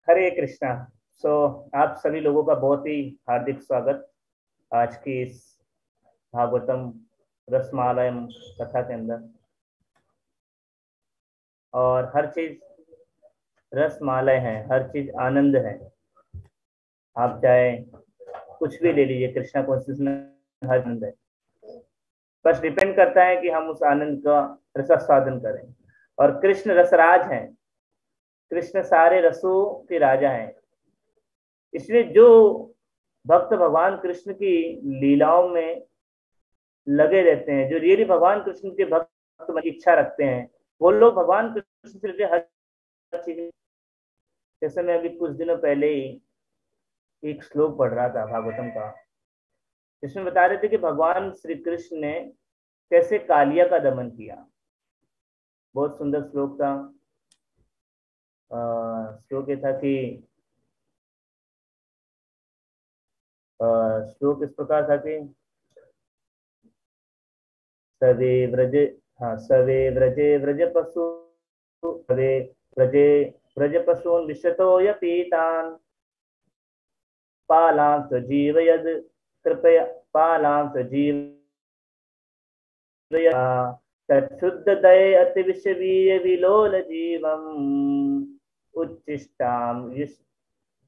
हरे कृष्णा। सो आप सभी लोगों का बहुत ही हार्दिक स्वागत आज की इस भागवतम रसमालयम कथा के अंदर। और हर चीज रसमालय है, हर चीज आनंद है। आप चाहे कुछ भी ले लीजिए, कृष्णा कॉन्शियसनेस में हर आनंद है। बस डिपेंड करता है कि हम उस आनंद का रसास्वादन करें। और कृष्ण रसराज हैं। कृष्ण सारे रसों के राजा हैं। इसलिए जो भक्त भगवान कृष्ण की लीलाओं में लगे रहते हैं, जो रियली भगवान कृष्ण के भक्त की इच्छा रखते हैं, वो लोग भगवान कृष्ण से रिलेटेड हर चीज। जैसे मैं अभी कुछ दिनों पहले ही एक श्लोक पढ़ रहा था भागवतम का, जिसमें बता रहे थे कि भगवान श्री कृष्ण ने कैसे कालिया का दमन किया। बहुत सुंदर श्लोक था। श्लोक ये था कि श्लोक इस प्रकार था कि सवे व्रज हाँ, सवे व्रजे व्रज पशु सवे व्रजे व्रज पशून् विशतो यतीतान् पालां स्वजीवयद् कृपया पालां स्वजीवया तच्छुद्धदये अतिविश्ववीर्य विलोल जीवम् उच्चिष्टां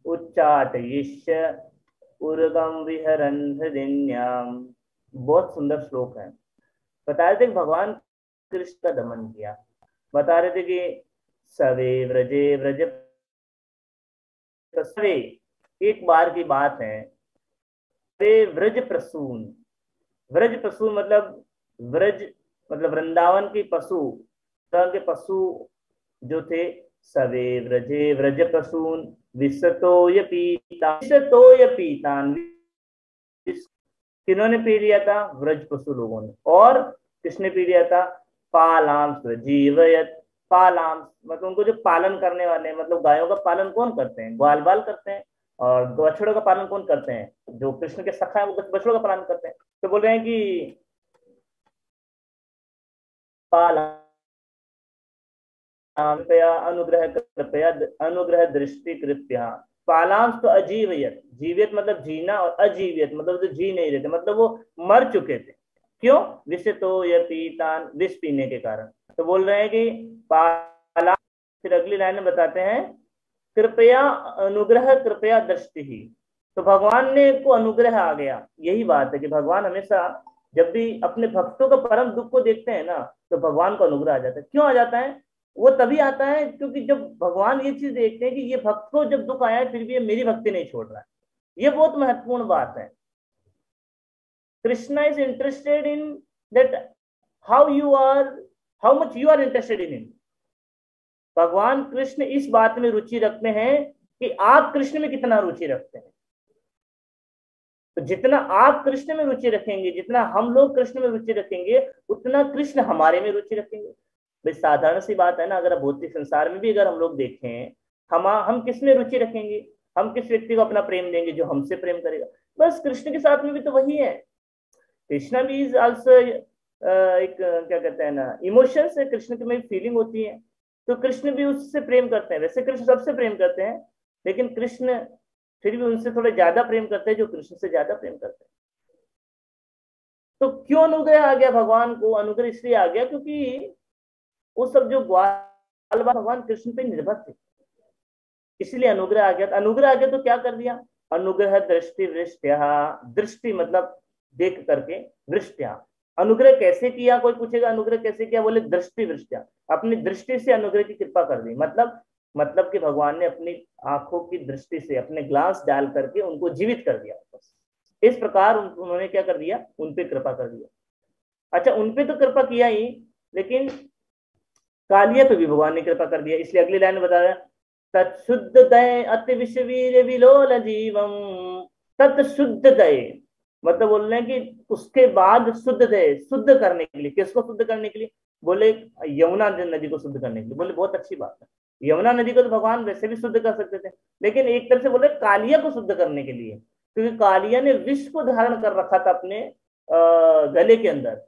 उच्चाटयिष्य उर्गम विहरन् हृदिन्यां। बहुत सुंदर श्लोक है। बता रहे थे कि भगवान कृष्ण का दमन किया। बता रहे थे कि सवे व्रजे व्रज सवे, एक बार की बात है। वे व्रज प्रसून, व्रज प्रसून मतलब व्रज मतलब वृंदावन की पशु, के पशु जो थे। सवे व्रजे व्रज प्रसून विशतोय पीता विशतोय पीतान। किन्होंने पी लिया था? व्रज पशु लोगों ने। और किसने पी लिया था? पालाम स्वजीवयत। पालाम मतलब उनको जो पालन करने वाले हैं, मतलब गायों का पालन कौन करते हैं? ग्वाल बाल करते हैं। और बछड़ों का पालन कौन करते हैं? जो कृष्ण के सखा है वो बछड़ों का पालन करते हैं। तो बोल रहे हैं कि पालाम कृपया अनुग्रह कृपया अनुग्रह दृष्टि कृपया। पालांश तो अजीवियत, जीवियत मतलब जीना, और अजीवियत मतलब जो जी नहीं रहते, मतलब वो मर चुके थे। क्यों? विष तो यह पीतान, विष पीने के कारण। तो बोल रहे हैं कि पाला। फिर अगली लाइन में बताते हैं कृपया अनुग्रह कृपया दृष्टि ही। तो भगवान ने को अनुग्रह आ गया। यही बात है कि भगवान हमेशा जब भी अपने भक्तों का परम दुख को देखते हैं ना, तो भगवान को अनुग्रह आ जाता है। क्यों आ जाता है? वो तभी आता है क्योंकि जब भगवान ये चीज देखते हैं कि ये भक्त को जब दुख आया है फिर भी ये मेरी भक्ति नहीं छोड़ रहा है। ये बहुत महत्वपूर्ण बात है। Krishna is interested in that how you are, how much you are interested in him. भगवान कृष्ण इस बात में रुचि रखते हैं कि आप कृष्ण में कितना रुचि रखते हैं। तो जितना आप कृष्ण में रुचि रखेंगे, जितना हम लोग कृष्ण में रुचि रखेंगे, उतना कृष्ण हमारे में रुचि रखेंगे। भाई साधारण सी बात है ना। अगर भौतिक संसार में भी अगर हम लोग देखें, हम किस में रुचि रखेंगे? हम किस व्यक्ति को अपना प्रेम देंगे? जो हमसे प्रेम करेगा। बस कृष्ण के साथ में भी तो वही है। कृष्णा भी इज आल्सो एक क्या कहते हैं ना, इमोशंस है। कृष्ण की में फीलिंग होती है। तो कृष्ण भी उससे प्रेम करते हैं। वैसे कृष्ण सबसे प्रेम करते हैं, लेकिन कृष्ण फिर भी उनसे थोड़े ज्यादा प्रेम करते हैं, जो कृष्ण से ज्यादा प्रेम करते हैं। तो क्यों अनुग्रह आ गया भगवान को? अनुग्रह इसलिए आ गया क्योंकि वो सब जो ग्वाल भगवान कृष्ण पे निर्भर थे, इसलिए अनुग्रह आ गया। अनुग्रह आ गया तो क्या कर दिया? अनुग्रह दृष्टि वृष्टया। दृष्टि मतलब देख करके, वृष्टया। अनुग्रह कैसे किया? कोई पूछेगा अनुग्रह कैसे किया? बोले दृष्टि वृष्टया। अपनी दृष्टि से अनुग्रह की कृपा कर दी। मतलब कि भगवान ने अपनी आंखों की दृष्टि से अपने ग्लास डाल करके उनको जीवित कर दिया। इस प्रकार उन्होंने क्या कर दिया? उन पे कृपा कर दिया। अच्छा, उन पे तो कृपा किया ही, लेकिन कालिया पे भी भगवान ने कृपा कर दिया। इसलिए अगली लाइन में बता रहे हैं तत्शुद्ध दय अति विश्ववीर विलोल जीवम। तत्शुद्ध दय मतलब बोल रहे हैं कि उसके बाद शुद्ध दय, शुद्ध करने के लिए। किसको शुद्ध करने के लिए? बोले यमुना नदी को शुद्ध करने के लिए। बोले बहुत अच्छी बात है। यमुना नदी को तो भगवान वैसे भी शुद्ध कर सकते थे, लेकिन एक तरफ से बोले कालिया को शुद्ध करने के लिए, क्योंकि कालिया ने विष को धारण कर रखा था अपने गले के अंदर।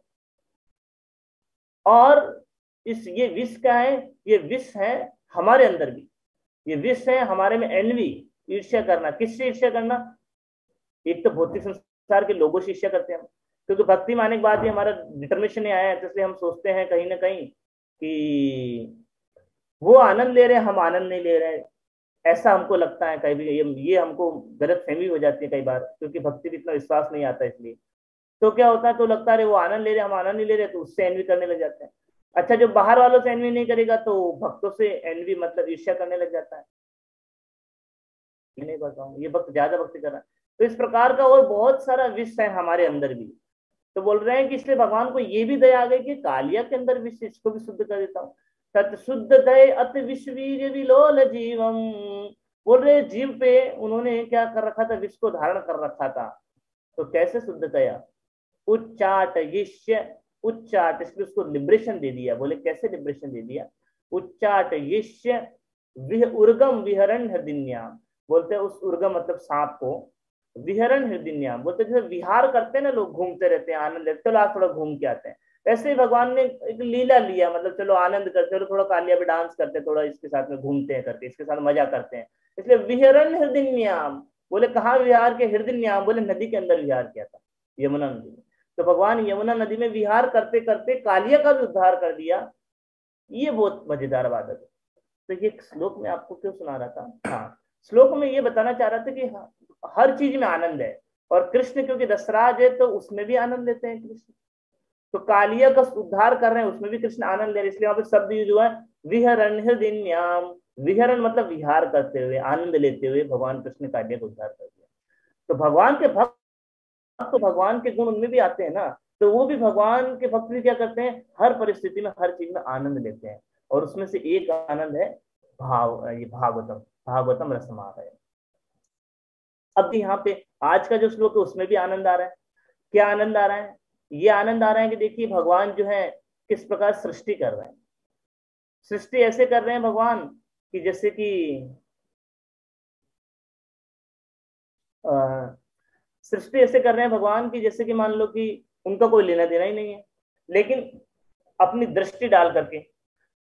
और इस ये विष क्या है? ये विष है हमारे अंदर भी। ये विष है हमारे में एनवी, ईर्ष्या करना। किससे ईर्ष्या करना? एक तो भौतिक संसार के लोगों से ईर्ष्या करते हैं हम, क्योंकि भक्ति माने के बाद ही हमारा डिटर्मिनेशन नहीं आया है, तो इसलिए हम सोचते हैं कहीं ना कहीं कि वो आनंद ले रहे हैं, हम आनंद नहीं ले रहे हैं। ऐसा हमको लगता है कई भी, ये हमको गलत फहमी हो जाती है कई बार, क्योंकि भक्ति में इतना विश्वास नहीं आता इसलिए। तो क्या होता है, तो लगता है वो आनंद ले रहे हम आनंद नहीं ले रहे, तो उससे एनवी करने लग जाते हैं। अच्छा, जो बाहर वालों से एनवी नहीं करेगा तो भक्तों से एनवी मतलब ईर्ष्या करने लग जाता है। ये नहीं बताऊँ, ये भक्त ज्यादा भक्ति कर रहा है। तो इस प्रकार का और बहुत सारा विष है हमारे अंदर भी। तो बोल रहे हैं कि इसलिए भगवान को ये भी दया आ गई कि कालिया के अंदर विष, इसको भी शुद्ध कर देता हूँ। तत् शुद्ध दय अति विश्वीर विलोल जीवम। बोल रहे जीव पे उन्होंने क्या कर रखा था, विष को धारण कर रखा था। तो कैसे शुद्ध दया? उच्चाट यिष्य, उच्चाट, इसलिए उसको लिबरेशन दे दिया। बोले कैसे लिबरेशन दे दिया? उच्चाट यिष्य विह उर्गम विहरण हृदिन्याम। बोलते हैं उस उर्गम मतलब सांप को, विहरण हृदिन्याम बोलते जैसे विहार करते हैं ना लोग, घूमते रहते हैं, आनंद लेते, चलो आज थोड़ा घूम के आते हैं। वैसे ही भगवान ने एक लीला लिया, मतलब चलो आनंद करते, चलो थोड़ा कालिया पे डांस करते, थोड़ा इसके साथ में घूमते हैं करके, इसके साथ मजा करते हैं। इसलिए विहरण हृदिन्याम। बोले कहाँ विहार के? हृदिन्याम बोले नदी के अंदर विहार किया था, यमुना नदी में। तो भगवान यमुना नदी में विहार करते करते कालिया का भी उद्धार कर दिया। ये बहुत मजेदार बात है। तो ये श्लोक में आपको क्यों सुना रहा था? हाँ, श्लोक में ये बताना चाह रहा था कि हर चीज में आनंद है, और कृष्ण क्योंकि दशराज है तो उसमें भी आनंद लेते हैं कृष्ण। तो कालिया का उद्धार कर रहे हैं, उसमें भी कृष्ण आनंद ले रहे हैं, इसलिए वहां पे शब्द यूज हुआ है विहरण हृदिन्याम। विहरण मतलब विहार करते हुए, आनंद लेते हुए भगवान कृष्ण कालिया का उद्धार कर दिया। तो भगवान के भक्त, तो भगवान के गुण उनमें भी आते हैं ना। तो वो भी भगवान के भक्त भी क्या करते हैं, हर परिस्थिति में हर चीज में आनंद लेते हैं। और उसमें से एक आनंद है भाव, ये भागवतम, भागवतम रसमार है। अब यहाँ पे आज का जो श्लोक है उसमें भी आनंद आ रहा है। क्या आनंद आ रहा है? ये आनंद आ रहा है कि देखिए भगवान जो है किस प्रकार सृष्टि कर रहे हैं। सृष्टि ऐसे कर रहे हैं भगवान कि जैसे कि सृष्टि ऐसे कर रहे हैं भगवान की जैसे कि मान लो कि उनका कोई लेना देना ही नहीं है, लेकिन अपनी दृष्टि डाल करके।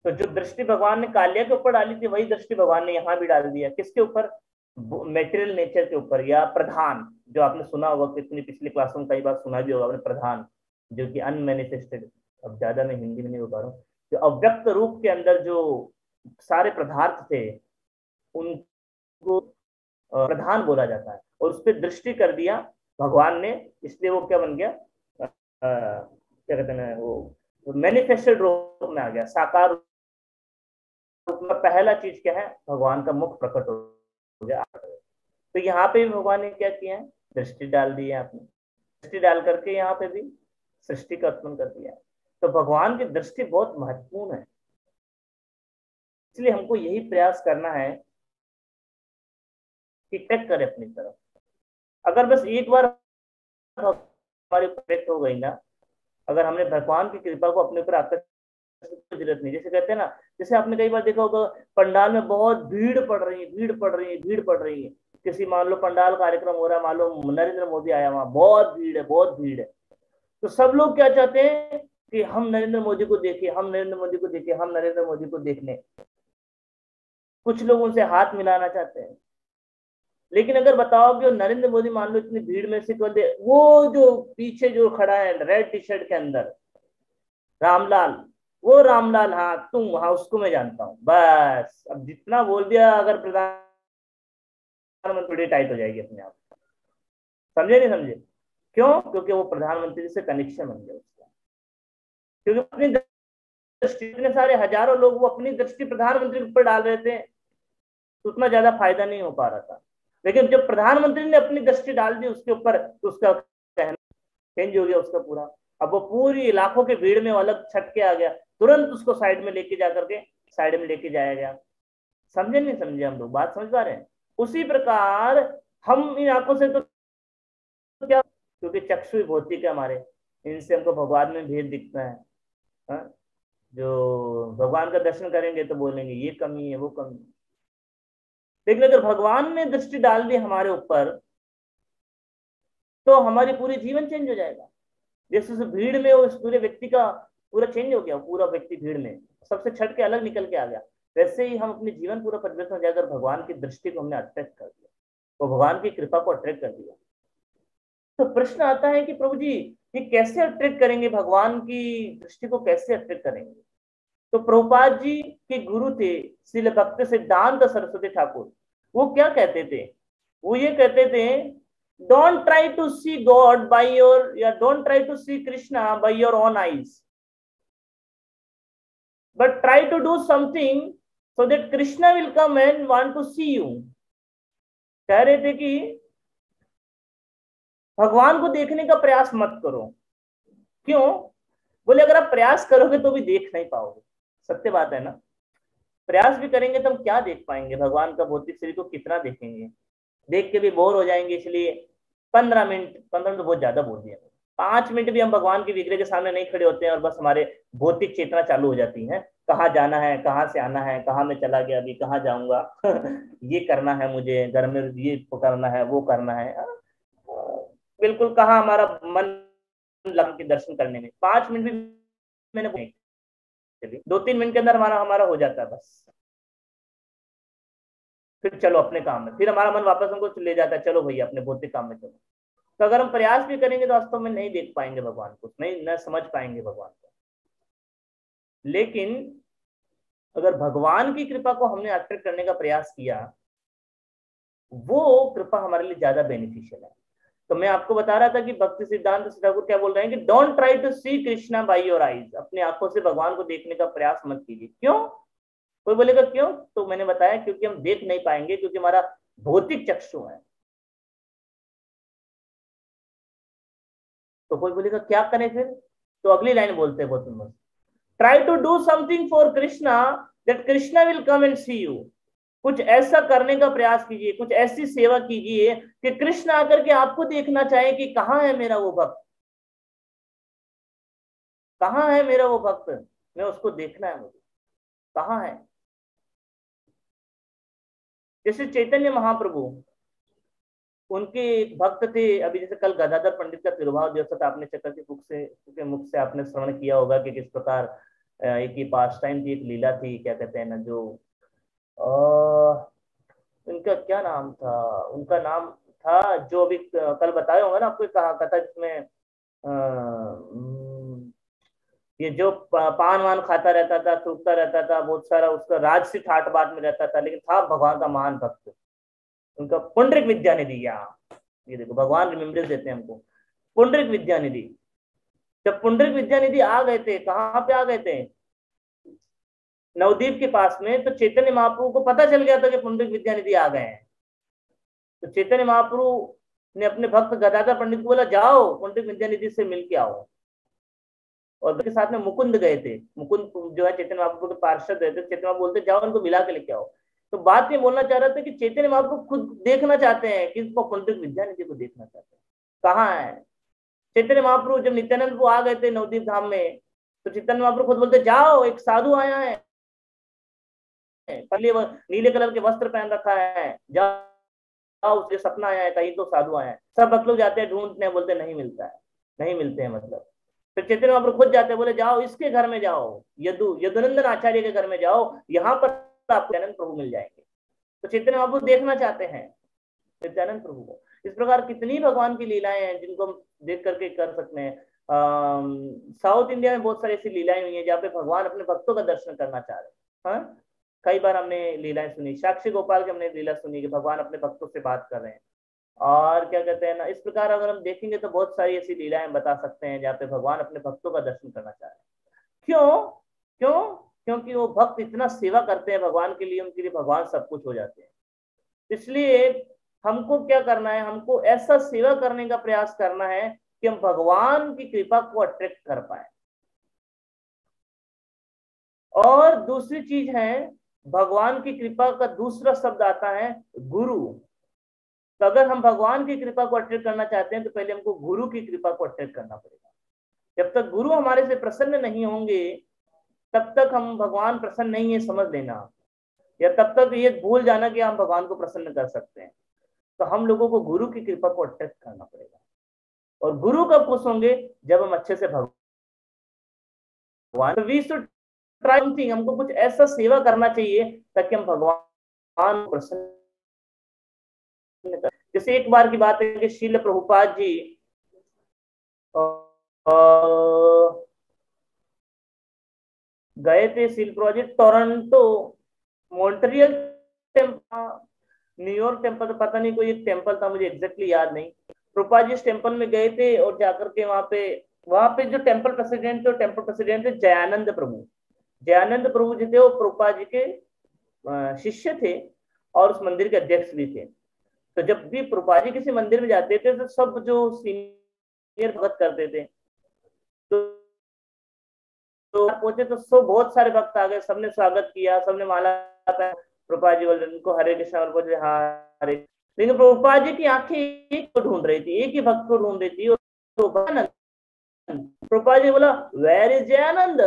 तो जो दृष्टि भगवान ने कालिया के ऊपर डाली थी, वही दृष्टि भगवान ने यहाँ भी डाल दिया। किसके ऊपर? मेटेरियल नेचर के ऊपर, या प्रधान, जो आपने सुना होगा, कितनी पिछली क्लासों में कई बार सुना भी होगा आपने, प्रधान जो कि अनमेनिफेस्टेड। अब ज्यादा मैं हिंदी में नहीं बता रहा हूँ, जो अव्यक्त रूप के अंदर जो सारे पदार्थ थे उनको प्रधान बोला जाता है, और उस पर दृष्टि कर दिया भगवान ने, इसलिए वो क्या बन गया, क्या कहते हैं वो मैनिफेस्टेड रूप में आ गया, साकार रूप में। पहला चीज क्या है? भगवान का मुख प्रकट हो गया। तो यहाँ पे भी भगवान ने क्या किया है? दृष्टि डाल दी है आपने, दृष्टि डाल करके यहाँ पे भी सृष्टि का उत्पन्न कर दिया है। तो भगवान की दृष्टि बहुत महत्वपूर्ण है, इसलिए हमको यही प्रयास करना है कि टेक करे अपनी तरफ। अगर बस एक बार हमारे ऊपर हो गई ना, अगर हमने भगवान की कृपा को अपने ऊपर आकर, जरूरत नहीं। जैसे कहते हैं ना, जैसे आपने कई बार देखा होगा पंडाल में बहुत भीड़ पड़ रही है, भीड़ पड़ रही है, भीड़ पड़ रही है। किसी मान लो पंडाल कार्यक्रम हो रहा है, मान लो नरेंद्र मोदी आया, वहां बहुत भीड़ है, बहुत भीड़ है। तो सब लोग क्या चाहते हैं कि हम नरेंद्र मोदी को देखें, हम नरेंद्र मोदी को देखें, हम नरेंद्र मोदी को देख लें। कुछ लोग उनसे हाथ मिलाना चाहते हैं। लेकिन अगर बताओ कि नरेंद्र मोदी मान लो इतनी भीड़ में से केवल वो जो पीछे जो खड़ा है रेड टी शर्ट के अंदर, रामलाल, वो रामलाल, हाँ तुम, हाँ उसको मैं जानता हूँ, बस अब जितना बोल दिया, अगर प्रधानमंत्री टाइट हो जाएगी अपने आप। समझे नहीं समझे? क्यों? क्योंकि वो प्रधानमंत्री से कनेक्शन बन गया उसका। क्योंकि अपनी दृष्टि, इतने सारे हजारों लोग वो अपनी दृष्टि प्रधानमंत्री के ऊपर डाल रहे थे, तो उतना ज्यादा फायदा नहीं हो पा रहा था। लेकिन जब प्रधानमंत्री ने अपनी दृष्टि डाल दी उसके ऊपर, तो उसका कहना चेंज हो गया उसका पूरा। अब वो पूरी इलाकों के भीड़ में अलग छट के आ गया, तुरंत उसको साइड में लेके जा करके साइड में लेके जाया गया। समझे नहीं समझे? हम लोग बात समझ पा रहे हैं? उसी प्रकार हम इन आंखों से तो क्या, क्योंकि चक्षु भौतिक है हमारे, इनसे हमको भगवान में भेद दिखता है। हा? जो भगवान का दर्शन करेंगे तो बोलेंगे ये कमी है, वो कमी है। लेकिन अगर भगवान ने दृष्टि डाल दी हमारे ऊपर, तो हमारी पूरी जीवन चेंज हो जाएगा। जैसे उस भीड़ में उस पूरे व्यक्ति का पूरा चेंज हो गया, पूरा व्यक्ति भीड़ में सबसे छट के अलग निकल के आ गया। वैसे ही हम अपने जीवन पूरा परिवर्तन हो जाएगा, अगर भगवान की दृष्टि को हमने अट्रैक्ट कर दिया, तो भगवान की कृपा को अट्रैक्ट कर दिया। तो प्रश्न आता है कि प्रभु जी ये कैसे अट्रैक्ट करेंगे, भगवान की दृष्टि को कैसे अट्रैक्ट करेंगे? तो प्रभुपाद जी के गुरु थे श्रील भक्त सिद्धांत सरस्वती ठाकुर। वो क्या कहते थे? वो ये कहते थे, don't try to see God by your, या don't try to see Krishna by your own eyes, but try to do something so that Krishna will come and want to see you. कह रहे थे कि भगवान को देखने का प्रयास मत करो। क्यों? बोले अगर आप प्रयास करोगे तो भी देख नहीं पाओगे। सत्य बात है ना। प्रयास भी करेंगे तो हम क्या देख पाएंगे? भगवान का भौतिक शरीर को कितना देखेंगे? देख के भी बोर हो जाएंगे। इसलिए 15 मिनट, 15 मिनट तो बहुत ज्यादा बोल दिया, 5 मिनट भी हम भगवान के विग्रह के सामने नहीं खड़े होते हैं और बस हमारे भौतिक चेतना चालू हो जाती है। कहाँ जाना है, कहाँ से आना है, कहाँ मैं चला गया, अभी कहाँ जाऊंगा ये करना है मुझे, घर में ये करना है, वो करना है। बिल्कुल, कहाँ हमारा मन लगा के दर्शन करने में। 5 मिनट भी मैंने 2-3 मिनट के अंदर हमारा हमारा हो जाता है बस। फिर चलो अपने काम में, फिर हमारा मन वापस हमको ले जाता है, चलो भैया अपने भौतिक काम में चलो। तो अगर हम प्रयास भी करेंगे तो वास्तव में नहीं देख पाएंगे भगवान को, नहीं न समझ पाएंगे भगवान को। लेकिन अगर भगवान की कृपा को हमने अट्रैक्ट करने का प्रयास किया, वो कृपा हमारे लिए ज्यादा बेनिफिशियल है। तो मैं आपको बता रहा था कि भक्ति सिद्धांत ठाकुर क्या बोल रहे हैं कि don't try to see Krishna by your eyes, अपनी आंखों से भगवान को देखने का प्रयास मत कीजिए। क्यों? कोई बोलेगा क्यों? तो मैंने बताया क्योंकि हम देख नहीं पाएंगे, क्योंकि हमारा भौतिक चक्षु है। तो कोई बोलेगा क्या करें फिर? तो अगली लाइन बोलते हैं बहुत सुंदर, try to do something for Krishna that Krishna will come and see you. कुछ ऐसा करने का प्रयास कीजिए, कुछ ऐसी सेवा कीजिए कि कृष्ण आकर के आपको देखना चाहे कि कहाँ है मेरा वो भक्त, कहाँ है मेरा वो भक्त, मैं उसको देखना है, मुझे कहाँ है। जैसे चैतन्य महाप्रभु, उनके एक भक्त थे। अभी जैसे कल गदाधर पंडित का तिरुभाव दिवस था, आपने चक्र के मुख से आपने श्रवण किया होगा कि किस प्रकार एक ही पास टाइम थी, एक लीला थी, क्या कहते हैं ना, जो उनका क्या नाम था, उनका नाम था जो अभी कल बताया होगा ना आपको, कहा कथा जिसमें ये जो पान वान खाता रहता था, थूकता रहता था, बहुत सारा उसका राजसी ठाट बाट में रहता था, लेकिन था भगवान का महान भक्त। उनका पुंडरिक विद्यानिधि, या ये देखो भगवान रिमेम्बरेंस देते हैं हमको, पुंडरिक विद्यानिधि। जब पुंडरिक विद्यानिधि आ गए थे, कहाँ पे आ गए थे? नवदीप के पास में। तो चैतन्य महाप्रभु को पता चल गया था कि पुंडरिक विद्यानिधि आ गए हैं। तो चैतन्य महाप्रभु ने अपने भक्त गदाधर पंडित को बोला, जाओ पुंडरिक विद्यानिधि से मिल के आओ। और उनके साथ में मुकुंद गए थे। मुकुंद जो है चैतन्य महाप्रभु के पार्षद रहते, चैतन्य महाप्रभु बोलते जाओ उनको मिला के लेके आओ। तो बात ये बोलना चाह रहा था कि चैतन्य महाप्रभु खुद देखना चाहते हैं, किसको? पुंडरिक विद्यानिधि को देखना चाहते हैं, कहाँ है चैतन्य महाप्रभु। जब नित्यानंद वो आ गए थे नवदीप धाम में, तो चैतन्य महाप्रभु खुद बोलते, जाओ एक साधु आया है, पहले वो नीले कलर के वस्त्र पहन रखा है, जाओ उसके सपना आया है, कहीं तो साधु आया है। सब भक्त लोग जाते हैं ढूंढते हैं, बोलते नहीं मिलता है, नहीं मिलते हैं मतलब। फिर चैतन्य महाप्रभु खुद जाते हैं, बोले जाओ इसके घर में जाओ, यदुनंदन आचार्य के घर में जाओ, यहाँ पर आपको नित्यानंद प्रभु मिल जाएंगे। तो चैतन्य महाप्रभु देखना चाहते हैं नित्यानंद प्रभु को। इस प्रकार कितनी भगवान की लीलाएं हैं जिनको हम देख करके कर सकते हैं। साउथ इंडिया में बहुत सारी ऐसी लीलाएं हुई हैं जहाँ पे भगवान अपने भक्तों का दर्शन करना चाह रहे हैं। हाँ, कई बार हमने लीलाएं सुनी, साक्षी गोपाल की हमने लीला सुनी कि भगवान अपने भक्तों से बात कर रहे हैं। और क्या कहते हैं ना, इस प्रकार अगर हम देखेंगे तो बहुत सारी ऐसी लीलाएं बता सकते हैं जहाँ पे भगवान अपने भक्तों का दर्शन करना चाह रहे हैं। क्यों? क्यों? क्योंकि वो भक्त इतना सेवा करते हैं भगवान के लिए, उनके लिए भगवान सब कुछ हो जाते हैं। इसलिए हमको क्या करना है? हमको ऐसा सेवा करने का प्रयास करना है कि हम भगवान की कृपा को अट्रैक्ट कर पाए। और दूसरी चीज है, भगवान की कृपा का दूसरा शब्द आता है गुरु। तो अगर हम भगवान की कृपा को अट्रैक्ट करना चाहते हैं तो पहले हमको गुरु की कृपा को अट्रैक्ट करना पड़ेगा। जब तक गुरु हमारे से प्रसन्न नहीं होंगे तब तक हम भगवान प्रसन्न नहीं है समझ लेना, या तब तक ये भूल जाना कि हम भगवान को प्रसन्न कर सकते हैं। तो हम लोगों को गुरु की कृपा को अट्रैक्ट करना पड़ेगा। और गुरु कब खुश होंगे? जब हम अच्छे से भगवान, वी शुड ट्राई समथिंग, हमको कुछ ऐसा सेवा करना चाहिए ताकि हम भगवान को प्रसन्न कर। जैसे एक बार की बात है कि श्रील प्रभुपाद जी गए थे seal project Toronto, Montreal temple, New York temple, तो पता नहीं कोई एक टेम्पल था, मुझे एग्जैक्टली याद नहीं। प्रभुपाद जी इस टेम्पल में गए थे और जाकर के वहां पे जो टेम्पल प्रेसिडेंट थे, टेम्पल प्रेसिडेंट थे जयानंद प्रभु। जयानंद प्रभु जी थे वो प्रभुपाद जी के शिष्य थे और उस मंदिर के अध्यक्ष भी थे। तो जब भी प्रभुपाद जी किसी मंदिर में जाते थे तो सब जो सीनियर भगत करते थे, तो पहुंचे तो सब बहुत सारे भक्त आ गए, सबने स्वागत किया, सबने माला पहना। प्रभुपाद जी बोल रहे उनको हरे कृष्णा और बोले हाँ हरे। लेकिन प्रभुपाद जी की आंखें एक को ढूंढ रही थी, एक ही भक्त को ढूंढ रही थी, और प्रभुपाद जी बोला वेयर इज जयानंद।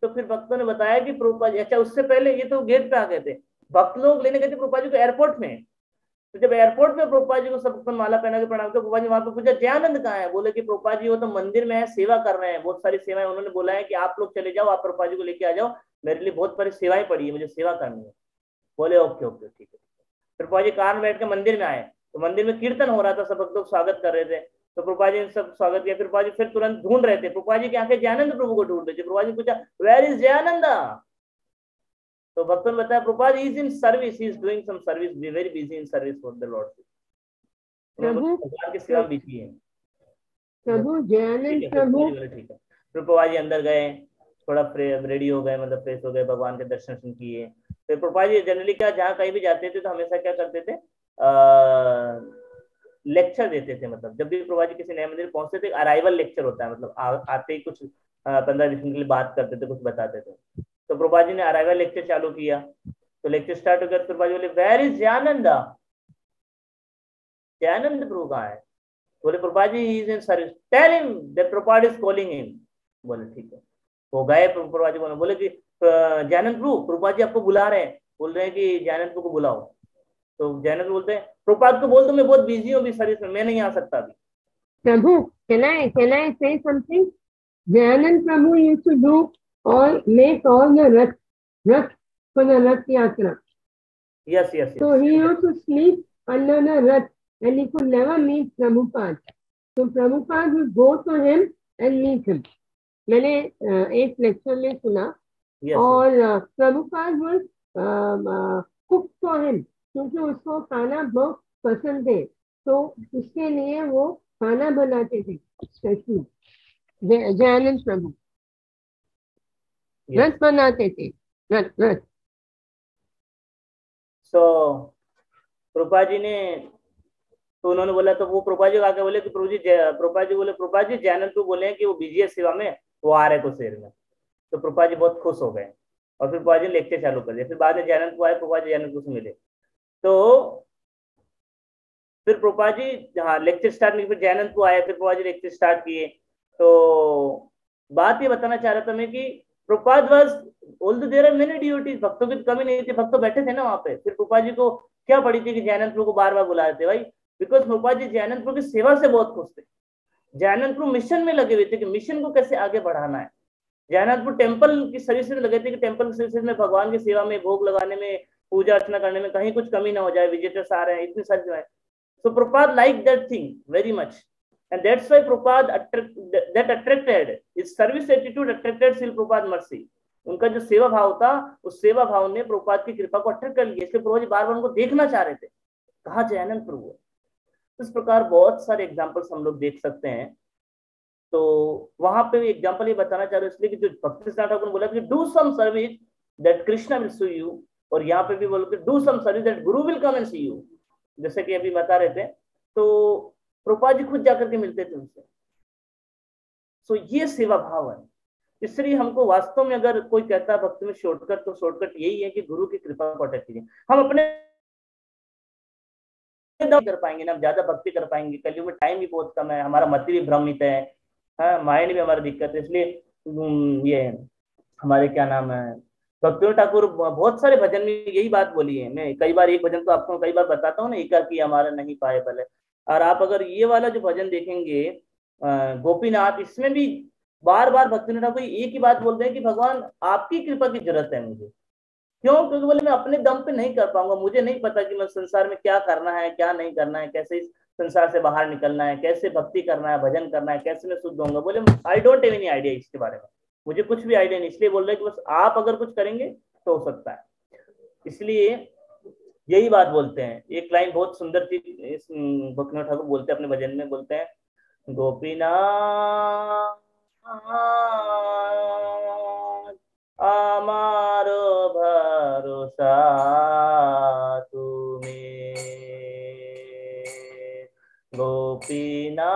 तो फिर भक्तों ने बताया कि प्रभुपाद जी, अच्छा उससे पहले ये तो गेट पे आ गए थे, भक्त लोग लेने गए थे प्रभुपाद जी को एयरपोर्ट में। तो जब एयरपोर्ट में प्रभुपाद जी को सब माला पहना के प्रणाम किया, प्रभुपाद जी वहां पे पूछा जयानंद कहाँ है, बोले कि प्रभुपाद जी वो तो मंदिर में है, सेवा कर रहे हैं, बहुत सारी सेवाएं। उन्होंने बोला है कि आप लोग चले जाओ, आप प्रभुपाद जी को लेके आ जाओ, मेरे लिए बहुत सारी सेवाएं पड़ी है, मुझे सेवा करनी है। बोले ओके ओके ठीक है। फिर प्रभुपाद जी कार में बैठ के मंदिर में आए, तो मंदिर में कीर्तन हो रहा था, सब भक्त लोग स्वागत कर रहे थे। तो प्रभुपाद जी ने सब स्वागत किया। फिर प्रभुपाद जी फिर तुरंत ढूंढ रहे थे, प्रभुपाद जी की आंखें जयानंद प्रभु को ढूंढ रहे थे। प्रभुपाद जी पूछा वेयर इज जयानंदा। तो भक्तों ने बताया Prabhupada is in service, he is doing some service, very busy in service for the lord. प्रभु भगवान की सेवा बिजी है। प्रभु जयानंद प्रभु। ठीक है। फिर प्रभुपाद जी अंदर गए, थोड़ा रेडी हो गए, मतलब फ्रेश हो गए, भगवान के दर्शन किए। फिर प्रभुपाद जी जनरली क्या, जहाँ कहीं भी जाते थे तो हमेशा क्या करते थे, लेक्चर देते थे। मतलब जब भी प्रभुपाद जी किसी नए मंदिर पहुंचते थे, अराइवल लेक्चर होता है, मतलब आते ही कुछ 15-20 मिनट के लिए बात करते थे, कुछ बताते थे। तो प्रभुपाद जी ने अराइवल लेक्चर चालू किया। तो लेक्चर स्टार्ट हो गया, प्रभुपाद जी बोले वेयर इज जयानंद, जयानंद प्रभु कहाँ है। बोले Prabhupada ji he is in service, tell him that Prabhupada is calling him. बोले ठीक है। वो गए, प्रभुपाद जी बोले कि जयानंद प्रभु, प्रभुपाद जी आपको बुला रहे हैं, बोल रहे हैं कि जयानंद प्रभु को बुलाओ। तो जयानंद बोलते हैं प्रभुपाद को बोल दो मैं बहुत बिजी हूँ अभी सर्विस में, मैं नहीं आ सकता अभी। प्रभु can I say something? Jayanand Prabhu used to do make all the Rath for the Rath Yatra. Yes, yes, yes. So he used to sleep under the Rath and he could never meet Prabhupada. So Prabhupada would go to him and meet him. मैंने एक lecture में सुना। Yes, और Prabhupada would cook for him क्योंकि उसको खाना बहुत पसंद है, तो उसके लिए वो खाना बनाते थे स्पेशली। जयानंद प्रभु रथ बनाते थे, रथ। सो प्रभुपाद जी ने, तो उन्होंने बोला, तो वो प्रभुपाद जी आके बोले कि प्रभु जी, प्रभुपाद जी बोले प्रभुपाद जी जयानंद को बोले कि वो बिजी है सेवा में, वो आ रहे कुछ देर में। तो प्रभुपाद जी बहुत खुश हो गए और फिर प्रभुपाद जी ने लेक्चर चालू कर दिया। फिर बाद में जयानंद को आए, प्रभुपाद जी जयानंद को से मिले। तो फिर प्रभुपाद जी, हाँ लेक्चर स्टार्ट नहीं, फिर जयानंद को आए, फिर प्रभुपाद जी लेक्चर स्टार्ट किए। तो बात ये बताना चाह रहा था मैं कि Prabhupada was, although there are many devotees, भक्तों की कमी नहीं थी, भक्त तो बैठे थे ना वहां पे। फिर प्रभुपाद जी को क्या पड़ी थी कि जयानंद प्रभु को बार बार बुला रहे थे भाई, बिकॉज प्रभुपाद जी जयानंद प्रभु की सेवा से बहुत खुश थे। जयानंद प्रभु मिशन में लगे हुए थे कि मिशन को कैसे आगे बढ़ाना है। जयानंद प्रभु टेम्पल की सर्विस में लगे थे कि टेम्पल सर्विस में भगवान की सेवा में, भोग लगाने में, पूजा अर्चना करने में कहीं कुछ कमी ना हो जाए, विजिटर्स आ रहे हैं, इतनी सारी सेवाएं। So Prabhupada liked that thing very much, and that's why Prabhupada attracted his service attitude attracted Srila Prabhupada mercy. उनका जो सेवा भाव था, उस सेवा भाव ने प्रभुपाद की कृपा को अट्रैक्ट कर लिया, इसलिए प्रभु जी बार बार उनको देखना चाह रहे थे, कहा जयानंद प्रभु है। इस प्रकार बहुत सारे एग्जाम्पल्स हम लोग देख सकते हैं। तो वहां पे एग्जाम्पल ये बताना चाह रहे इसलिए कि जो भक्ति सिद्धार्थ ठाकुर ने बोला कि do some service that Krishna will see you, और यहाँ पे भी बोलो कि do some service that guru will come and see you, जैसे कि अभी बता रहे थे। तो प्रभुपाद जी खुद जाकर के मिलते थे उनसे। सो ये सेवा भाव है। इसलिए हमको वास्तव में अगर कोई कहता है भक्ति में शॉर्टकट, तो शॉर्टकट यही है कि गुरु की कृपा को अटैक कीजिए। हम अपने कर पाएंगे ना, हम ज्यादा भक्ति कर पाएंगे, कलयुग में टाइम भी बहुत कम है, हमारा मति भी भ्रमित है, हाँ माइंड भी हमारा दिक्कत है। इसलिए ये हमारे क्या नाम है, भक्ति ठाकुर बहुत सारे भजन में यही बात बोली है। मैं कई बार एक भजन तो आपको कई बार बताता हूँ ना, एकाकी हमारा नहीं पाए भले। और आप अगर ये वाला जो भजन देखेंगे गोपीनाथ, इसमें भी बार बार भक्ति ठाकुर एक ही बात बोलते हैं कि भगवान आपकी कृपा की जरूरत है मुझे। क्यों? क्योंकि बोले मैं अपने दम पे नहीं कर पाऊंगा, मुझे नहीं पता कि मैं संसार में क्या करना है क्या नहीं करना है, कैसे इस संसार से बाहर निकलना है, कैसे भक्ति करना है, भजन करना है, कैसे मैं शुद्ध होऊंगा। बोले I don't have any idea इसके बारे में, मुझे कुछ भी आइडिया नहीं। इसलिए बोल रहे कि बस आप अगर कुछ करेंगे तो हो सकता है। इसलिए यही बात बोलते हैं। एक लाइन बहुत सुंदर थी, भक्तिनाथ ठाकुर बोलते हैं अपने भजन में, बोलते हैं गोपीनाथ আমারো ভরসা তুমি, গোপীনাথ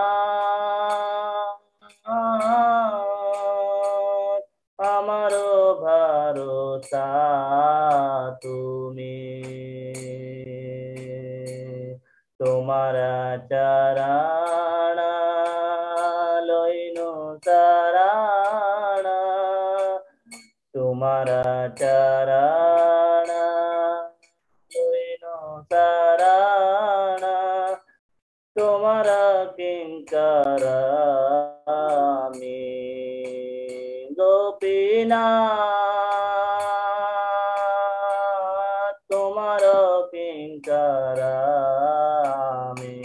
আমারো ভরসা তুমি, তোমার চরণ লইনু শরণ, तुम्हारा चरण लइनो शरण, तुम्हारा किंकर में गोपीनाथ, तुम्हारा किंकर में।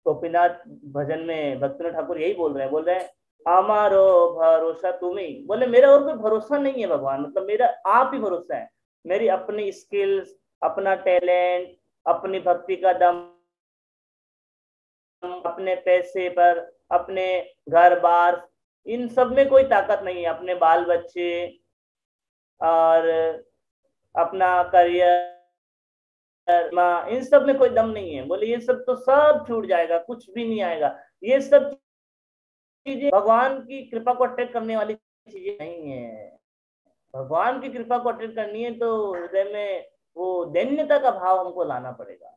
गोपीनाथ भजन में भक्तिनाथ ठाकुर यही बोल रहे हैं हमारो भरोसा तुम ही। बोले मेरा और कोई भरोसा नहीं है भगवान, मतलब मेरा आप ही भरोसा है। मेरी अपनी स्किल्स, अपना टैलेंट, अपनी भक्ति का दम, अपने पैसे पर, अपने घर बार, इन सब में कोई ताकत नहीं है। अपने बाल बच्चे और अपना करियर, इन सब में कोई दम नहीं है। बोले ये सब तो सब छूट जाएगा, कुछ भी नहीं आएगा। ये सब चीजें भगवान की कृपा को अट्रैक्ट करने वाली चीजें नहीं है। भगवान की कृपा को अट्रैक्ट करनी है तो हृदय में वो दैन्यता का भाव हमको लाना पड़ेगा।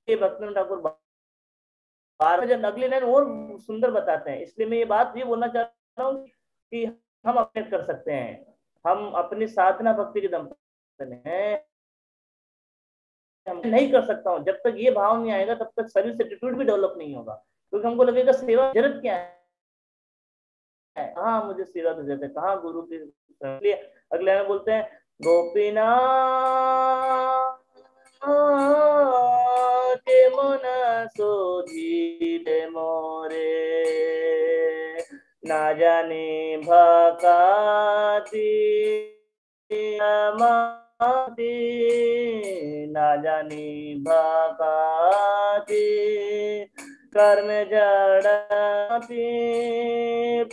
ये भक्तिनाथ ठाकुर बार जब अगले लाइन और सुंदर बताते हैं। इसलिए मैं ये बात ये बोलना चाह रहा हूँ कि हम अपने कर सकते हैं, हम अपनी साधना भक्ति के दम पर हैं। हम नहीं कर सकता हूँ, जब तक ये भाव नहीं आएगा तब तक सर्विस एटीट्यूड भी डेवलप नहीं होगा। क्योंकि हमको लगेगा सेवा जरूरत क्या है, कहाँ मुझे सेवा की जरूरत है, कहाँ गुरु की। इसलिए अगले में बोलते हैं गोपीनाथ के मन शोधिले मोरे, ना जाने भकाती माती, ना जानी भकाती कर्म जड़ती,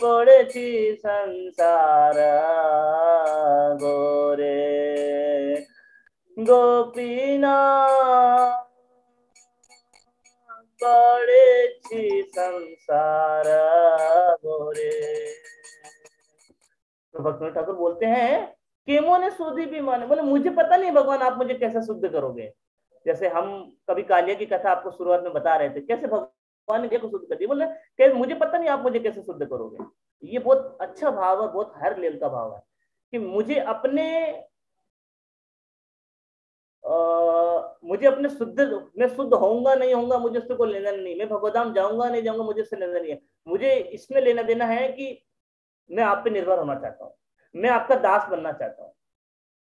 पड़ेছি संसार गोरे, गोपीनाथ पड़ेছি संसार गोरे। तो भक्तिनाथ ठाकुर बोलते हैं केमो ने सूदी भी माने। बोले मुझे पता नहीं भगवान आप मुझे कैसे शुद्ध करोगे। जैसे हम कभी कालिया की कथा आपको शुरुआत में बता रहे थे, कैसे भगवान ने देखो शुद्ध कर दिया। बोले मुझे पता नहीं आप मुझे कैसे शुद्ध करोगे। ये बहुत अच्छा भाव है, बहुत हायर लेवल का भाव है कि मुझे अपने शुद्ध, मैं शुद्ध होऊंगा नहीं होऊंगा मुझे उससे कोई लेना नहीं, मैं भगवधाम जाऊंगा नहीं जाऊंगा मुझे उससे लेना नहीं है। मुझे इसमें लेना देना है कि मैं आप पे निर्भर होना चाहता हूँ, मैं आपका दास बनना चाहता हूँ,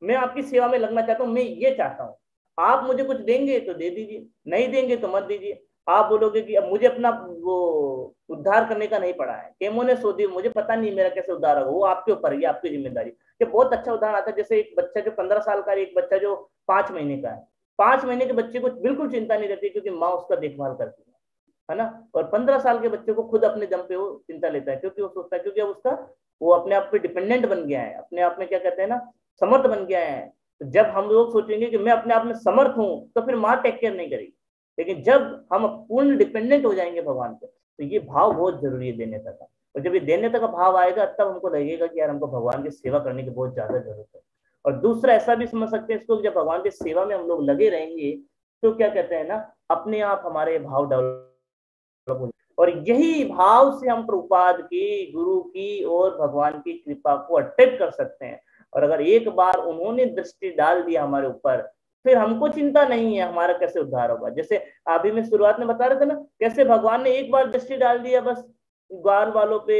मैं आपकी सेवा में लगना चाहता हूँ। मैं ये चाहता हूँ, आप मुझे कुछ देंगे तो दे दीजिए, नहीं देंगे तो मत दीजिए। आप बोलोगे कि अब मुझे अपना वो उद्धार करने का नहीं पड़ा है, केमो ने सो दी, मुझे पता नहीं मेरा कैसे उद्धार होगा, वो आपके ऊपर है, ये आपकी जिम्मेदारी। ये बहुत अच्छा उदाहरण आता है। जैसे एक बच्चा जो 15 साल का है, एक बच्चा जो 5 महीने का है। 5 महीने के बच्चे को बिल्कुल चिंता नहीं रहती क्योंकि माँ उसका देखभाल करती है ना। और 15 साल के बच्चे को खुद अपने दम पे वो चिंता लेता है, क्योंकि वो सोचता है, क्योंकि अब उसका वो अपने आप पे डिपेंडेंट बन गया है, अपने आप में क्या कहते हैं ना, समर्थ बन गया है। तो जब हम लोग सोचेंगे कि मैं अपने आप में समर्थ हूं तो फिर माँ टेक केयर नहीं करेगी। लेकिन जब हम पूर्ण डिपेंडेंट हो जाएंगे भगवान पे, तो ये भाव बहुत जरूरी है देने तक का। और जब ये देने तक का भाव आएगा तब हमको लगेगा कि यार हमको भगवान की सेवा करने की बहुत ज्यादा जरूरत है। और दूसरा ऐसा भी समझ सकते हैं इसको, जब भगवान की सेवा में हम लोग लगे रहेंगे तो क्या कहते हैं ना, अपने आप हमारे भाव डेवलप। और यही भाव से हम प्रभुपाद की, गुरु की और भगवान की कृपा को अट्रैक्ट कर सकते हैं। और अगर एक बार उन्होंने दृष्टि डाल दिया हमारे ऊपर, फिर हमको चिंता नहीं है हमारा कैसे उद्धार होगा। जैसे अभी मैं शुरुआत में बता रहे थे ना, कैसे भगवान ने एक बार दृष्टि डाल दिया बस, ग्वाल वालों पे,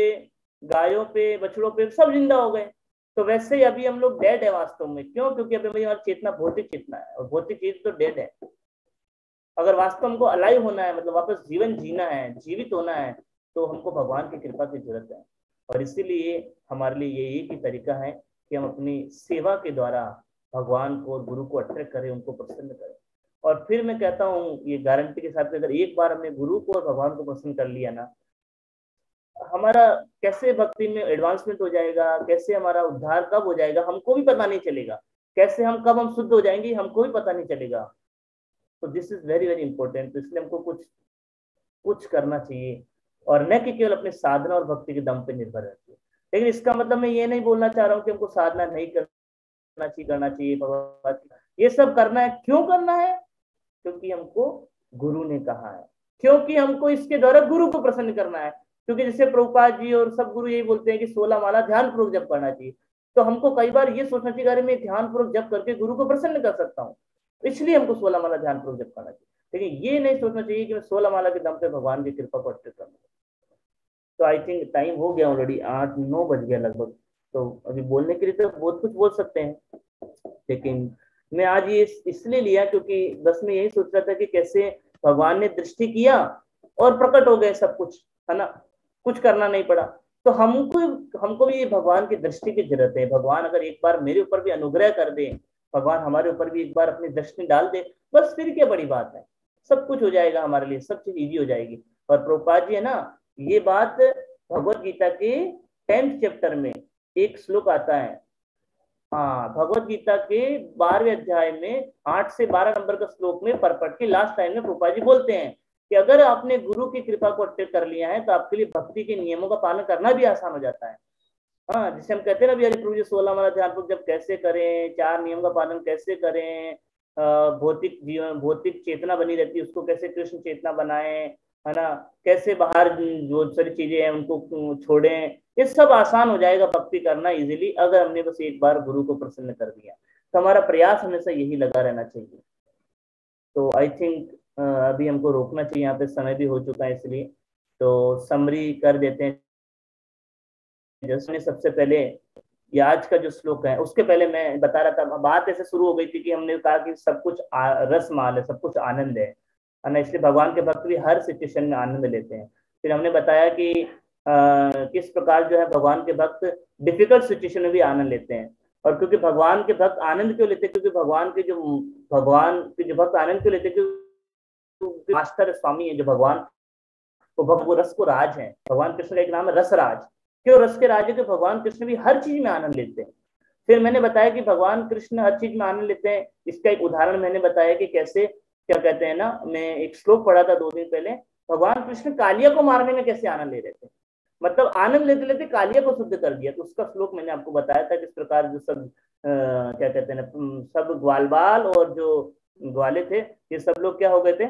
गायों पे, बछड़ों पे सब जिंदा हो गए। तो वैसे ही अभी हम लोग डेड है वास्तव में। क्यों? क्योंकि अभी हमारी चेतना भौतिक चेतना है, और भौतिक चीज तो डेड है। अगर वास्तव हमको अलाइव होना है, मतलब वापस जीवन जीना है, जीवित होना है, तो हमको भगवान की कृपा की जरूरत है। और इसीलिए हमारे लिए ये एक ही तरीका है कि हम अपनी सेवा के द्वारा भगवान को और गुरु को अट्रैक्ट करें, उनको प्रसन्न करें। और फिर मैं कहता हूँ ये गारंटी के साथ, अगर एक बार हमने गुरु को और भगवान को पसंद कर लिया ना, हमारा कैसे भक्ति में एडवांसमेंट हो जाएगा, कैसे हमारा उद्धार कब हो जाएगा हमको भी पता नहीं चलेगा, कैसे हम शुद्ध हो जाएंगे हमको भी पता नहीं चलेगा। तो this is very very important. तो इसलिए हमको कुछ कुछ करना चाहिए, और न कि केवल अपने साधना और भक्ति के दम पे निर्भर रहती है। लेकिन इसका मतलब मैं ये नहीं बोलना चाह रहा हूँ कि हमको साधना नहीं करना चाहिए भगवान, ये सब करना है। क्यों करना है? क्योंकि हमको गुरु ने कहा है, क्योंकि हमको इसके द्वारा गुरु को प्रसन्न करना है। क्योंकि जैसे प्रभुपाद जी और सब गुरु यही बोलते हैं कि 16 माला ध्यान पूर्वक जप करना चाहिए, तो हमको कई बार ये सोचना चाहिए अरे मैं ध्यान पूर्वक जप करके गुरु को प्रसन्न कर सकता हूँ, इसलिए हमको 16 माला ध्यान पूर्वक जप करना चाहिए। लेकिन ये नहीं सोचना चाहिए कि मैं 16 माला के दम पे भगवान की कृपा को अर्पित करूँ। तो आई थिंक टाइम हो गया ऑलरेडी, 8-9 बज गया लगभग। तो अभी बोलने के लिए तो बहुत कुछ बोल सकते हैं, लेकिन मैं आज ये इसलिए लिया क्योंकि बस मैं यही सोच रहा था कि कैसे भगवान ने दृष्टि किया और प्रकट हो गए सब कुछ, है ना, कुछ करना नहीं पड़ा। तो हमको हमको भी भगवान की दृष्टि की जरूरत है। भगवान अगर एक बार मेरे ऊपर भी अनुग्रह कर दे, भगवान हमारे ऊपर भी एक बार अपनी दृष्टि डाल दे, बस फिर क्या बड़ी बात है, सब कुछ हो जाएगा हमारे लिए, सब चीज इजी हो जाएगी। और प्रभुपाद जी है ना, ये बात भगवत गीता के 10th चैप्टर में एक श्लोक आता है। हाँ, भगवत गीता के 12वें अध्याय में 8 से 12 नंबर का श्लोक में परपट के लास्ट लाइन में प्रभुपाद जी बोलते हैं कि अगर आपने गुरु की कृपा को अट्टे कर लिया है तो आपके लिए भक्ति के नियमों का पालन करना भी आसान हो जाता है। हाँ, जिसे हम कहते हैं ना भी प्रभु जी 16 माला ध्यान जब कैसे करें, 4 नियम का पालन कैसे करें, भौतिक जीवन, भौतिक चेतना बनी रहती है उसको कैसे कृष्ण चेतना बनाए, है ना, कैसे बाहर जो सारी चीजें हैं उनको छोड़ें, ये सब आसान हो जाएगा भक्ति करना इजीली, अगर हमने बस एक बार गुरु को प्रसन्न कर दिया। तो हमारा प्रयास हमेशा यही लगा रहना चाहिए। तो आई थिंक अभी हमको रोकना चाहिए, यहाँ पे समय भी हो चुका है, इसलिए तो समरी कर देते हैं। जैसे सबसे पहले ये आज का जो श्लोक है, उसके पहले मैं बता रहा था, बात ऐसे शुरू हो गई थी कि हमने कहा कि सब कुछ रसमाल है, सब कुछ आनंद है ना, इसलिए भगवान के भक्त भी हर सिचुएशन में आनंद लेते हैं। फिर हमने बताया कि किस प्रकार जो है भगवान के भक्त डिफिकल्ट सिचुएशन में भी आनंद लेते हैं। और क्योंकि भगवान के भक्त आनंद क्यों लेते हैं, क्योंकि भगवान के जो भक्त आनंद क्यों लेते हैं, क्योंकि मास्टर स्वामी है जो भगवान, वो रस को राज है। भगवान कृष्ण का एक नाम है रसराज। क्यों रस के राज है? कि भगवान कृष्ण भी हर चीज में आनंद लेते हैं। फिर मैंने बताया कि भगवान कृष्ण हर चीज में आनंद लेते हैं, इसका एक उदाहरण मैंने बताया कि कैसे, क्या कहते हैं ना, मैं एक श्लोक पढ़ा था 2 दिन पहले, भगवान कृष्ण कालिया को मारने में कैसे आनंद ले रहे थे, मतलब आनंद लेते लेते कालिया को शुद्ध कर दिया। तो उसका श्लोक मैंने आपको बताया था किस प्रकार जो सब क्या कहते हैं ना, सब ग्वाल बाल और जो ग्वाले थे, ये सब लोग क्या हो गए थे,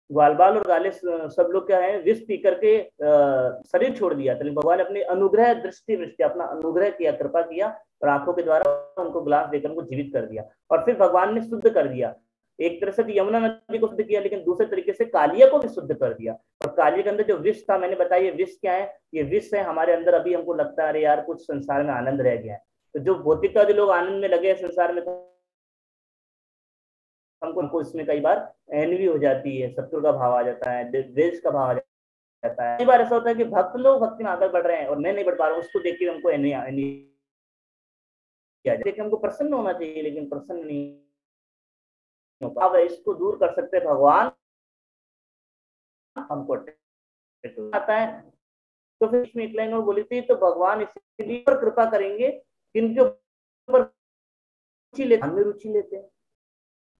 ग्वाल बाल और गाले सब लोग क्या है, विष पी करके शरीर छोड़ दिया था। भगवान ने अपनी अनुग्रह दृष्टि अपना अनुग्रह किया, कृपा किया, और आंखों के द्वारा उनको ग्लास देकर उनको जीवित कर दिया। और फिर भगवान ने शुद्ध कर दिया, एक तरह से तो यमुना नदी को शुद्ध किया, लेकिन दूसरे तरीके से कालिया को भी शुद्ध कर दिया। और कालिया के अंदर जो विष था, मैंने बताया ये विष क्या है, ये विष है हमारे अंदर। अभी हमको लगता है अरे यार कुछ संसार में आनंद रह गया है, तो जो भौतिकवादी लोग आनंद में लगे हैं संसार में, हमको इसमें कई बार एनवी हो जाती है, शत्रु का भाव आ जाता है, द्वेष का भाव आ जाता है। कई बार ऐसा होता है कि भक्त लोग भक्ति में आगे बढ़ रहे हैं और मैं नहीं बढ़ पा रहा हूँ, उसको देख के हमको एनवी आ जाती है। हमको प्रसन्न होना चाहिए, लेकिन प्रसन्न नहीं हो पा। अब इसको दूर कर सकते भगवान, हमको आता है। तो फिर इसमें एक लाइन और बोली थी, तो भगवान इसलिए पर कृपा करेंगे जिनके ऊपर रुचि लेते हैं।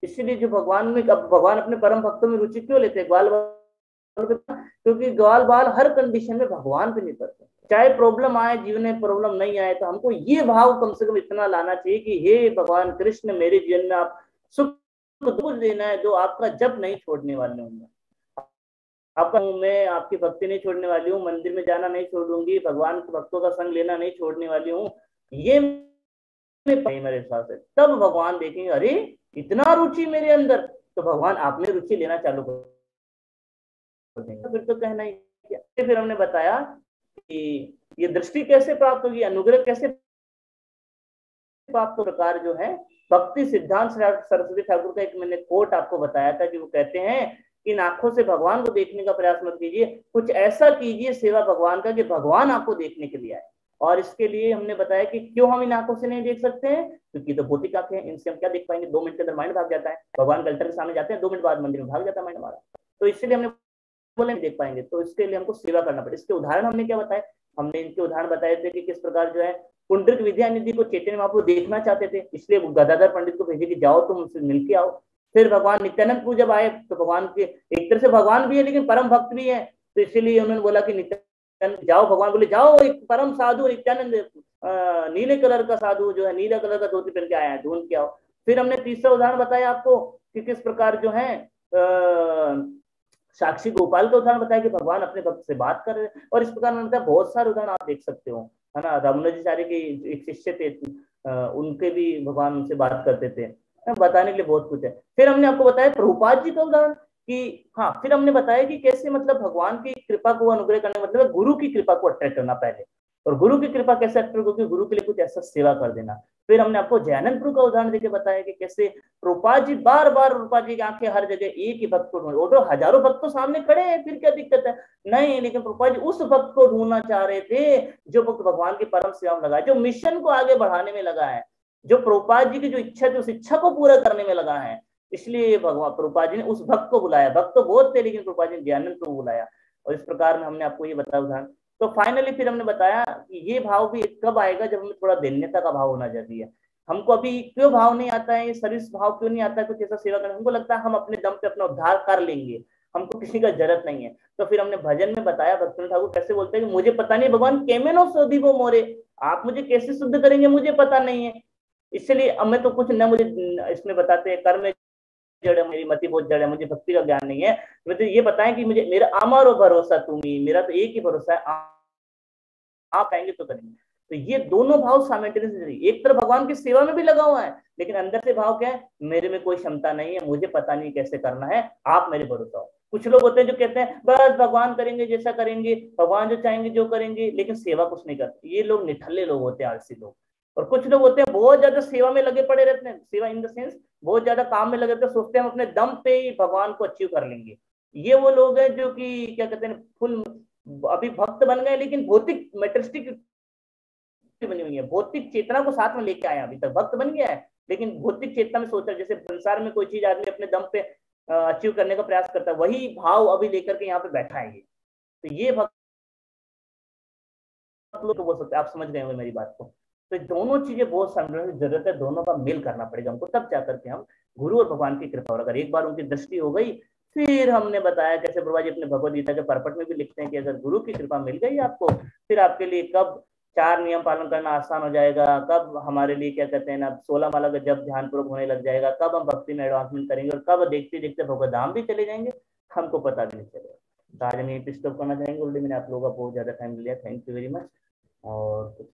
इसलिए जो भगवान में, अब भगवान अपने परम भक्तों में रुचि क्यों लेते हैं, ग्वाल बाल, क्योंकि ग्वाल बाल हर कंडीशन में भगवान पे निर्भर है। चाहे प्रॉब्लम आए जीवन में, प्रॉब्लम नहीं आए, तो हमको ये भाव कम से कम इतना लाना चाहिए कि हे भगवान कृष्ण, मेरे जीवन में आप सुख दुख देना है, जो आपका जप नहीं छोड़ने वाले होंगे। आपका मैं आपकी भक्ति नहीं छोड़ने वाली हूँ, मंदिर में जाना नहीं छोड़ूंगी, भगवान के भक्तों का संग लेना नहीं छोड़ने वाली हूँ, ये मेरे हिसाब से। तब भगवान देखेंगे अरे इतना रुचि मेरे अंदर, तो भगवान आप में रुचि लेना चालू कर देंगे। फिर तो कहना ही किया। फिर हमने बताया कि ये दृष्टि कैसे प्राप्त होगी, अनुग्रह कैसे प्राप्त, प्रकार जो है भक्ति सिद्धांत सरस्वती ठाकुर का एक मैंने कोट आपको बताया था कि वो कहते हैं कि इन आंखों से भगवान को देखने का प्रयास मत कीजिए, कुछ ऐसा कीजिए सेवा भगवान का कि भगवान आपको देखने के लिए आए। और इसके लिए हमने बताया कि क्यों हम इन आंखों से नहीं देख सकते हैं, क्योंकि तो भौतिक आंखें हैं, इनसे हम क्या देख पाएंगे, 2 मिनट के अंदर माइंड भाग जाता है, भगवान के अल्टर के सामने जाते हैं 2 मिनट बाद मंदिर में भाग जाता है माइंड हमारा, तो इसलिए हमने बोले नहीं देख पाएंगे, तो इसके लिए हमको सेवा करना पड़े। इसके उदाहरण हमने क्या बताए, हमने इनके उदाहरण बताए थे कि किस प्रकार जो है पुंडरिक विद्यानिधि को चैतन्य महाप्रभु देखना चाहते थे, इसलिए गदाधर पंडित को भेजे कि जाओ तुम उनसे मिलके आओ। फिर भगवान नित्यानंद प्रभु जब आए तो भगवान के एक तरह से भगवान भी है लेकिन परम भक्त भी है, तो इसीलिए उन्होंने बोला कि नित्यानंद जाओ, भगवान बोले जाओ, एक परम साधु नित्यानंद नीले कलर का साधु जो है नीला कलर का धोती पहन के आया है, ढूंढ के आओ। फिर हमने तीसरा उदाहरण बताया आपको कि किस प्रकार जो है साक्षी गोपाल का उदाहरण बताया कि भगवान अपने भक्त से बात कर रहे हैं, और इस प्रकार मतलब बहुत सारे उदाहरण आप देख सकते हो, है ना। रमनाचार्य के एक शिष्य थे, उनके भी भगवान उनसे बात करते थे, बताने के लिए बहुत कुछ है। फिर हमने आपको बताया प्रभुपाद जी का उदाहरण कि हाँ, फिर हमने बताया कि कैसे मतलब भगवान की कृपा को अनुग्रह करने मतलब गुरु की कृपा को अट्रैक्ट करना पहले, और गुरु की कृपा कैसे अट्रैक्ट होगी, गुरु के लिए कुछ ऐसा सेवा कर देना। फिर हमने आपको जयानंद प्रभु का उदाहरण देके बताया कि कैसे रूपा जी बार बार रूपा जी की आंखें हर जगह एक ही भक्त को ढूंढ, वो तो हजारों भक्त तो सामने खड़े हैं, फिर क्या दिक्कत है, नहीं, लेकिन रूपा जी उस भक्त को ढूंढना चाह रहे थे जो भक्त भगवान की परम सेवा में लगा है, जो मिशन को आगे बढ़ाने में लगा है, जो प्रभुपाद जी की जो इच्छा थी उस इच्छा को पूरा करने में लगा है। इसलिए भगवान प्रभुपाद जी ने उस भक्त को बुलाया, भक्त तो बहुत थे लेकिन प्रभुपाद जी ने ज्ञानंद को बुलाया, और इस प्रकार में हमने आपको ये बताया उदाहरण। तो फाइनली फिर हमने बताया कि ये भाव भी कब आएगा, जब हमें थोड़ा धन्यता का भाव होना जरूरी है। हमको अभी क्यों भाव नहीं आता है, ये सर्विस भाव क्यों नहीं आता है, कुछ ऐसा सेवा करने, हमको लगता है हम अपने दम पे अपना उद्धार कर लेंगे, हमको किसी का जरूरत नहीं है। तो फिर हमने भजन में बताया भक्तिनाथ ठाकुर कैसे बोलते हैं कि मुझे पता नहीं भगवान केमेनो सोधी वो मोरे, आप मुझे कैसे शुद्ध करेंगे मुझे पता नहीं है, इसलिए अब मैं तो कुछ न, मुझे इसमें बताते हैं कर्म जड़ है, मेरी मति बहुत जड़ है, मुझे भक्ति का ज्ञान नहीं है, मुझे ये बताएं कि मुझे मेरा अमरो भरोसा तुम्ही, मेरा तो एक ही भरोसा है, आप आएंगे तो करेंगे। तो ये दोनों भाव साइमल्टेनियसली, एक तरफ भगवान की सेवा में भी लगा हुआ है लेकिन अंदर से भाव क्या है, मेरे में कोई क्षमता नहीं है, मुझे पता नहीं कैसे करना है, आप मेरे भरोसा हो। कुछ लोग होते हैं जो कहते हैं बस भगवान करेंगे जैसा करेंगे, भगवान जो चाहेंगे जो करेंगे, लेकिन सेवा कुछ नहीं करते, ये लोग निठल्ले लोग होते हैं, आलसी लोग। और कुछ लोग होते हैं बहुत ज्यादा सेवा में लगे पड़े रहते हैं, सेवा इन द सेंस बहुत ज्यादा काम में लगे रहते हैं, सोचते हैं हम अपने दम पे ही भगवान को अचीव कर लेंगे। ये वो लोग हैं जो कि क्या कहते हैं फुल अभी भक्त बन गए लेकिन भौतिक मेटेरिस्टिक बनी हुई है, भौतिक चेतना को साथ में लेके आए, अभी तक भक्त बन गया है लेकिन भौतिक चेतना में सोच रहा है, जैसे संसार में कोई चीज आदमी अपने दम पे अचीव करने का प्रयास करता है, वही भाव अभी लेकर के यहाँ पे बैठा है ये। तो ये भक्त लोग तो बोल सकते हैं, आप समझ गए होंगे मेरी बात को। तो दोनों चीजें बहुत समझने की जरूरत है, दोनों का मेल करना पड़ेगा हमको, तब जाकर के हम गुरु और भगवान की कृपा, और अगर एक बार उनकी दृष्टि हो गई, फिर हमने बताया कैसे प्रभा जी अपने भगवद गीता के परपट में भी लिखते हैं कि अगर गुरु की कृपा मिल गई आपको, फिर आपके लिए कब 4 नियम पालन करना आसान हो जाएगा, कब हमारे लिए क्या कहते हैं ना 16 माला का जब ध्यान पूर्वक होने लग जाएगा, कब हम भक्ति में एडवांसमेंट करेंगे, और कब देखते देखते भगवत धाम भी चले जाएंगे, हमको पता भी नहीं चलेगा। तो आज हम यही डिस्टर्ब करना चाहेंगे, ऑलरेडी मैंने आप लोगों का बहुत ज्यादा टाइम लिया, थैंक यू वेरी मच। और